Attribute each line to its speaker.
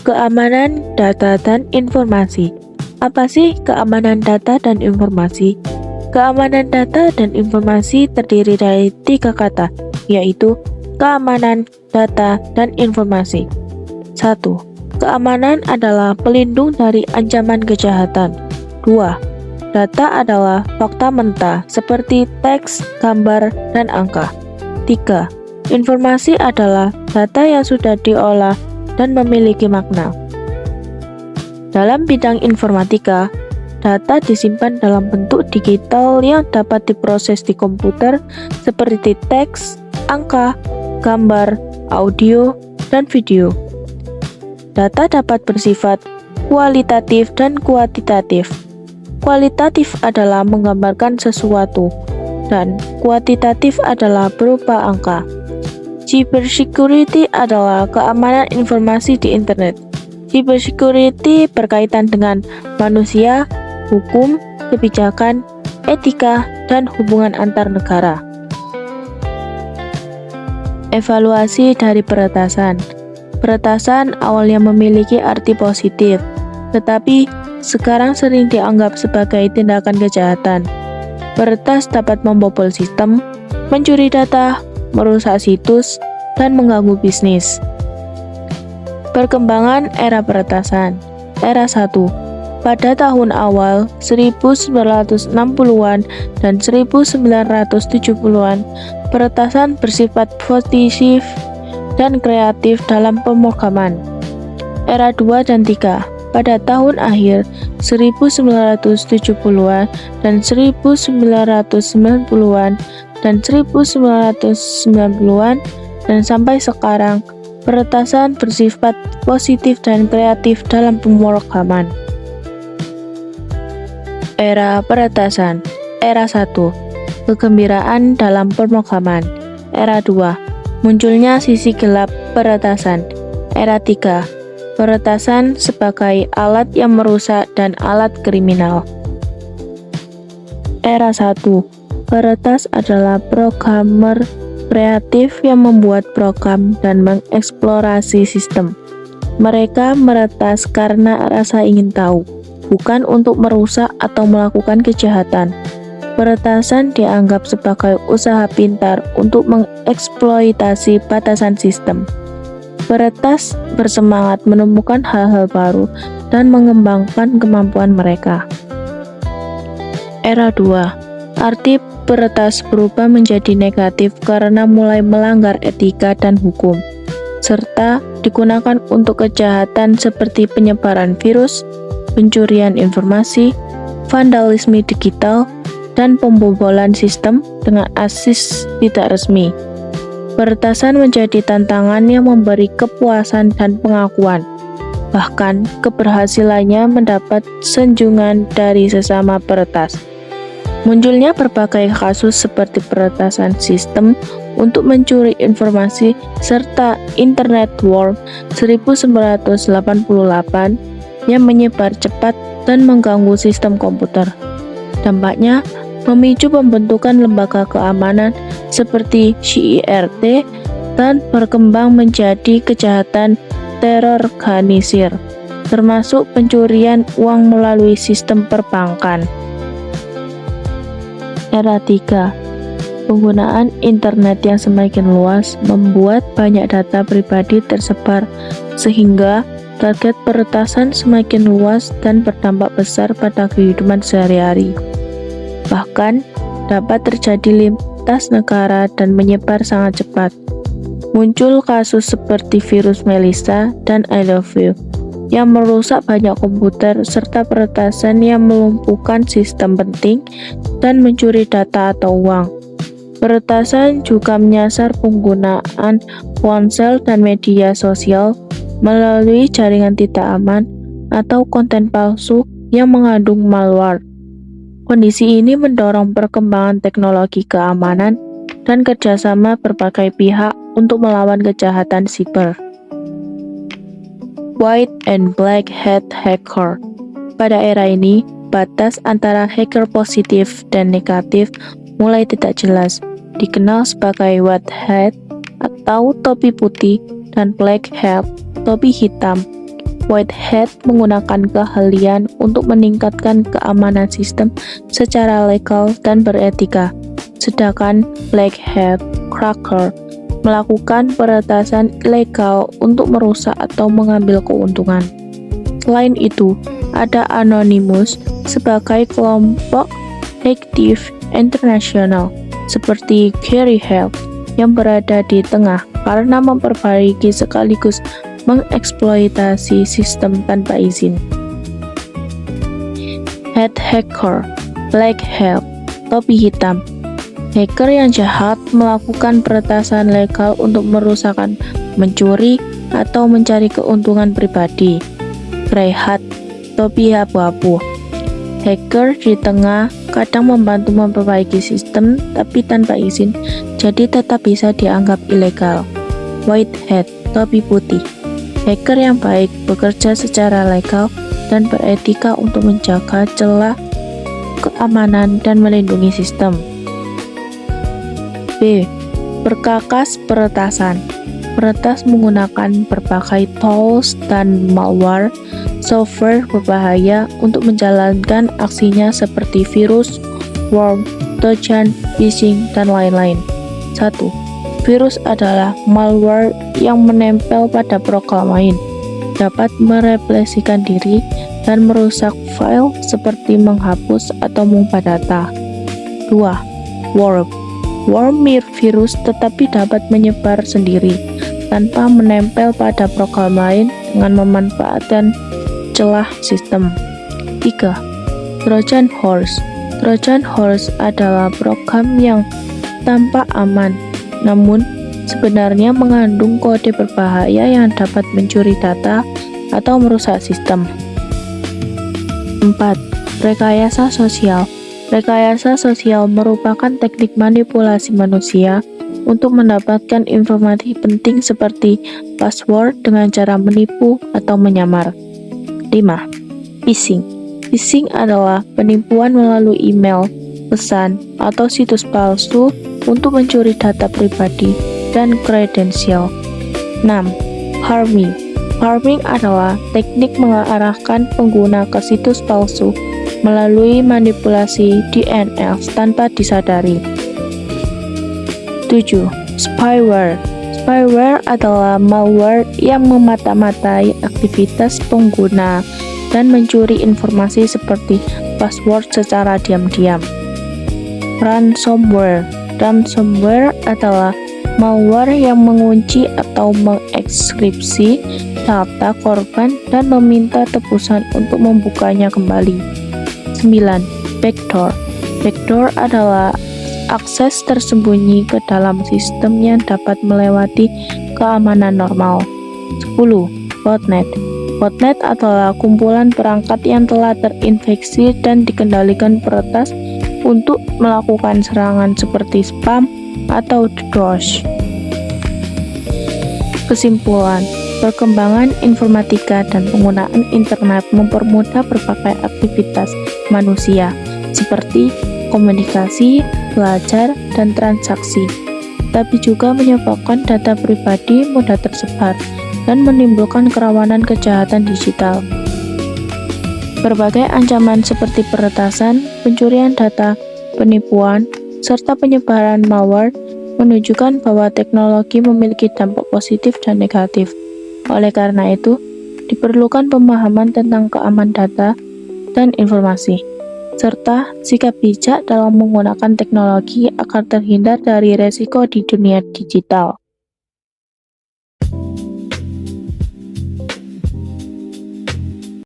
Speaker 1: Keamanan data dan informasi. Apa sih keamanan data dan informasi? Keamanan data dan informasi terdiri dari 3 kata, yaitu keamanan, data, dan informasi. 1. Keamanan adalah pelindung dari ancaman kejahatan. 2. Data adalah fakta mentah seperti teks, gambar, dan angka. 3. Informasi adalah data yang sudah diolah dan memiliki makna. Dalam bidang informatika, data disimpan dalam bentuk digital yang dapat diproses di komputer seperti teks, angka, gambar, audio, dan video. Data dapat bersifat kualitatif dan kuantitatif. Kualitatif adalah menggambarkan sesuatu, dan kuantitatif adalah berupa angka. Cybersecurity adalah keamanan informasi di internet. Cybersecurity berkaitan dengan manusia, hukum, kebijakan, etika, dan hubungan antar negara. Evaluasi dari peretasan. Peretasan awalnya memiliki arti positif, tetapi sekarang sering dianggap sebagai tindakan kejahatan. Peretas dapat membobol sistem, mencuri data, merusak situs, dan mengganggu bisnis. Perkembangan era peretasan. Era 1. Pada tahun awal 1960-an dan 1970-an, peretasan bersifat positif dan kreatif dalam pemrograman. Era 2 dan 3. Pada tahun akhir 1970-an dan 1990-an dan 1990-an dan sampai sekarang, peretasan bersifat positif dan kreatif dalam pemrograman. Era peretasan. Era 1. Kegembiraan dalam pemrograman. Era 2. Munculnya sisi gelap peretasan. Era 3. Peretasan sebagai alat yang merusak dan alat kriminal. Era 1. Peretas adalah programmer kreatif yang membuat program dan mengeksplorasi sistem. Mereka meretas karena rasa ingin tahu, bukan untuk merusak atau melakukan kejahatan. Peretasan dianggap sebagai usaha pintar untuk mengeksploitasi batasan sistem. Peretas bersemangat menemukan hal-hal baru dan mengembangkan kemampuan mereka. Era 2. Arti peretas berubah menjadi negatif karena mulai melanggar etika dan hukum, serta digunakan untuk kejahatan seperti penyebaran virus, pencurian informasi, vandalisme digital, dan pembobolan sistem dengan akses tidak resmi. Peretasan menjadi tantangan yang memberi kepuasan dan pengakuan. Bahkan, keberhasilannya mendapat sanjungan dari sesama peretas. Munculnya berbagai kasus seperti peretasan sistem untuk mencuri informasi serta Internet Worm 1988 yang menyebar cepat dan mengganggu sistem komputer. Dampaknya memicu pembentukan lembaga keamanan seperti CIRT dan berkembang menjadi kejahatan terorganisir, termasuk pencurian uang melalui sistem perbankan. Era 3. Penggunaan internet yang semakin luas membuat banyak data pribadi tersebar sehingga target peretasan semakin luas dan berdampak besar pada kehidupan sehari-hari. Bahkan, dapat terjadi lintas negara dan menyebar sangat cepat. Muncul kasus seperti virus Melissa dan I Love You yang merusak banyak komputer serta peretasan yang melumpuhkan sistem penting dan mencuri data atau uang. Peretasan juga menyasar penggunaan ponsel dan media sosial melalui jaringan tidak aman atau konten palsu yang mengandung malware. Kondisi ini mendorong perkembangan teknologi keamanan dan kerjasama berbagai pihak untuk melawan kejahatan siber. White and Black Hat Hacker. Pada era ini, batas antara hacker positif dan negatif mulai tidak jelas, dikenal sebagai white hat atau topi putih dan black hat, topi hitam. Whitehead menggunakan keahlian untuk meningkatkan keamanan sistem secara legal dan beretika, sedangkan Blackhat Cracker melakukan peretasan ilegal untuk merusak atau mengambil keuntungan. Selain itu, ada Anonymous sebagai kelompok detektif internasional seperti Gary Hale yang berada di tengah karena memperbaiki sekaligus mengeksploitasi sistem tanpa izin. Head Hacker, Black Hat, topi hitam. Hacker yang jahat melakukan peretasan legal untuk merusakkan, mencuri, atau mencari keuntungan pribadi. Grey Hat, topi abu-abu. Hacker di tengah kadang membantu memperbaiki sistem tapi tanpa izin, jadi tetap bisa dianggap ilegal. White Hat, topi putih. Hacker yang baik bekerja secara legal dan beretika untuk menjaga celah keamanan dan melindungi sistem. B. Perkakas peretasan. Peretas menggunakan berbagai tools dan malware software berbahaya untuk menjalankan aksinya seperti virus, worm, trojan, phishing, dan lain-lain. 1. Virus adalah malware yang menempel pada program lain, dapat mereplikasikan diri dan merusak file seperti menghapus atau mengubah data. 2. Worm. Worm mirip virus tetapi dapat menyebar sendiri tanpa menempel pada program lain dengan memanfaatkan celah sistem. 3. Trojan Horse. Trojan Horse adalah program yang tampak aman, namun sebenarnya mengandung kode berbahaya yang dapat mencuri data atau merusak sistem. 4. Rekayasa sosial. Rekayasa sosial merupakan teknik manipulasi manusia untuk mendapatkan informasi penting seperti password dengan cara menipu atau menyamar. 5. Phishing. Phishing adalah penipuan melalui email, pesan, atau situs palsu untuk mencuri data pribadi dan kredensial. 6. Harming. Harming adalah teknik mengarahkan pengguna ke situs palsu melalui manipulasi DNS tanpa disadari. 7. Spyware. Spyware adalah malware yang memata-matai aktivitas pengguna dan mencuri informasi seperti password secara diam-diam. Ransomware. Ransomware adalah malware yang mengunci atau mengekskripsi data korban dan meminta tebusan untuk membukanya kembali. 9. Backdoor. Backdoor adalah akses tersembunyi ke dalam sistem yang dapat melewati keamanan normal. 10. Botnet. Botnet adalah kumpulan perangkat yang telah terinfeksi dan dikendalikan peretas untuk melakukan serangan seperti spam atau DDoS. Kesimpulan, perkembangan informatika dan penggunaan internet mempermudah berbagai aktivitas manusia seperti komunikasi, belajar, dan transaksi, tapi juga menyebabkan data pribadi mudah tersebar dan menimbulkan kerawanan kejahatan digital. Berbagai ancaman seperti peretasan, pencurian data, penipuan, serta penyebaran malware menunjukkan bahwa teknologi memiliki dampak positif dan negatif. Oleh karena itu, diperlukan pemahaman tentang keamanan data dan informasi, serta sikap bijak dalam menggunakan teknologi agar terhindar dari resiko di dunia digital.